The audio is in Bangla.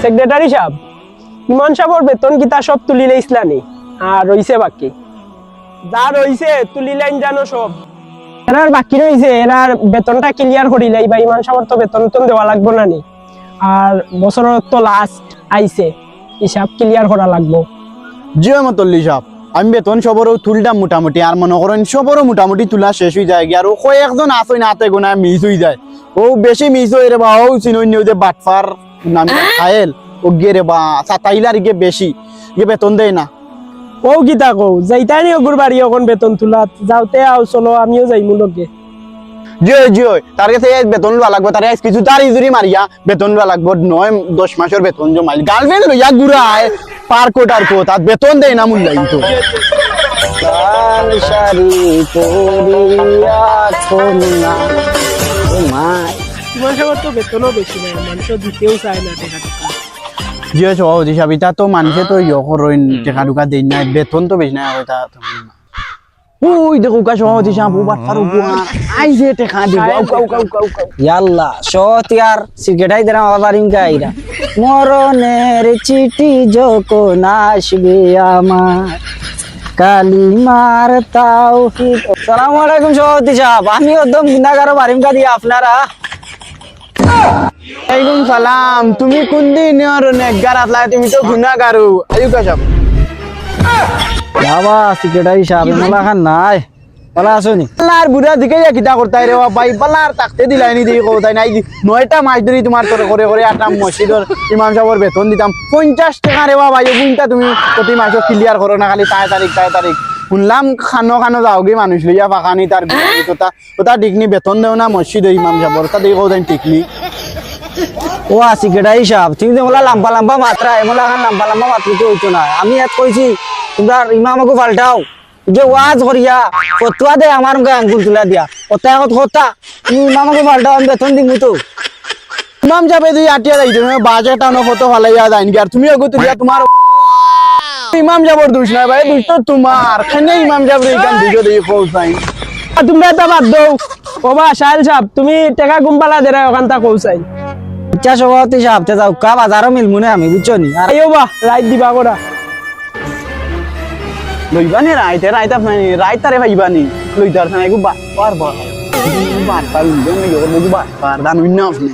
সেক্রেটারি সাহেব, ইমান সাহেবের বেতন কিতা সব তুলিলে ইসলানি আর রইছে বাকি যা রইছে তুলিলাইন জানো সব এনার বাকি রইছে এনার বেতনটা ক্লিয়ার করিলাই বা ইমান সাহেবের তো বেতন দেওয়া লাগবো না নি আর বছরের তো লাস্ট আইছে হিসাব ক্লিয়ার করা লাগবো। জি মতল্লি সাহেব, আমি বেতন সবরও তুলতাম মোটামুটি আর মনে করেন সবরও মোটামুটি তুলা শেষ হয়ে যায় আর কয়েকজন আসই নাতে গোনা মিস হয়ে যায় ও বেশি মিস হয়ে রে বা ও চিনই যে বাটফার নামে খায়েল ও গিয়ে রে বা সাতাইলার গিয়ে বেশি গিয়ে বেতন দেয় না। ও গীতা কও যাইতাই নি ওগুর বাড়ি এখন বেতন তুলাত যাওতে আও চলো আমিও যাইমু লগে। জিও জিও তার কাছে বেতন লওয়া লাগবে তার কিছু তার ইজুরি মারিয়া বেতন লওয়া লাগবে 9-10 মাসের বেতন জমাইল গার্লফ্রেন্ড লইয়া ঘুরায় পার কোটার কো তার বেতন দেয় না মূল্যায়ন তো লাল শাড়ি পরিয়া কন্যা তোমায় ইমান সাহেবের তো বেতনও বেশি না মানুষ দিতেও চায় না টাকা টাকা। জিও সভাপতি সাহেব এটা তো মানুষে তো ইয়ে করেন টাকা টুকা দেয় না বেতন তো বেশি না ওটা ওই দেখো কা সভাপতি সাহেব ও বাটফার উপহার আই যে টাকা দিব ইয়াল্লা সতিয়ার সিগারেটাই দেরা বাবারিম গাইরা মরণের চিঠি যখন আসবে আমার কালিমার তাওহীদ। আসসালামু আলাইকুম সভাপতি সাহেব, আমি একদম গুনাহগার বারিম কা দিয়া আপনারা। ওয়ালাইকুম সালাম, তুমি কোন দিন আর নেকগার আসলা তুমি তো গুনাহগারু আইকা সাহেব বাবা সিগারেটাই সাহেব মোলা খান নাই বলা আসনি পাল্লার বুড়া দিকে কিতা করতাই রে ভাই পাল্লার তাকতে দিলাইনি দিয়ে কোথায় নাই 9টা মাস ধরে তোমার তোর করে করে আটাম মসজিদের ইমাম সাহেবের বেতন দিতাম 50 টাকা রে ভাই বুনটা তুমি প্রতি মাসে ক্লিয়ার করো না খালি তাই তারিখ শুনলাম খানো যাওগে মানুষ লইয়া ফাঁকানি তার ওটা ডিগনি বেতন দেও না মসজিদের ইমাম সাহেবের তা দিয়ে কোথায় টিকনি ও সিগারেটাই সাহেব তুমি তো মোলা লম্বা লম্বা মাত্রা মোলা খান লম্বা লম্বা মাত্রা তো হইতো না। আমি এত কইছি তোমরা ইমামকে পাল্টাও যে ওয়াজ করিয়া ফতোয়া দে আমার মুখে আঙ্গুল তুলা দিয়া কথা কথা তুমি ইমামকে পাল্টাও আমি বেতন দিমু তো। ইমাম সাহেব দুই আটিয়া যাইতো বাজেট আনো ফটো ফালাইয়া যায়নি আর তুমি ওগো তুলিয়া তোমার ইমাম সাহেবের দোষ নাই ভাই দোষ তো তোমার কেন ইমাম সাহেব এইখান ভিডিও দিয়ে পৌঁছাই তুমি এটা বাদ দাও ওবা সাহেল সাহেব তুমি টাকা গুম্পালা দেরা ওখানটা কৌছাই ইচ্ছা সভাপতি সাহেব তে যাও কা বাজারও মিলমুনে আমি বুঝছো নি আর আইও বা রাইট দিবা কোরা লইবানি রাইতে আপনার রাইতারে ভাইবানি লইতার থানায় বাট পার লইবে বাট পার দান আপনি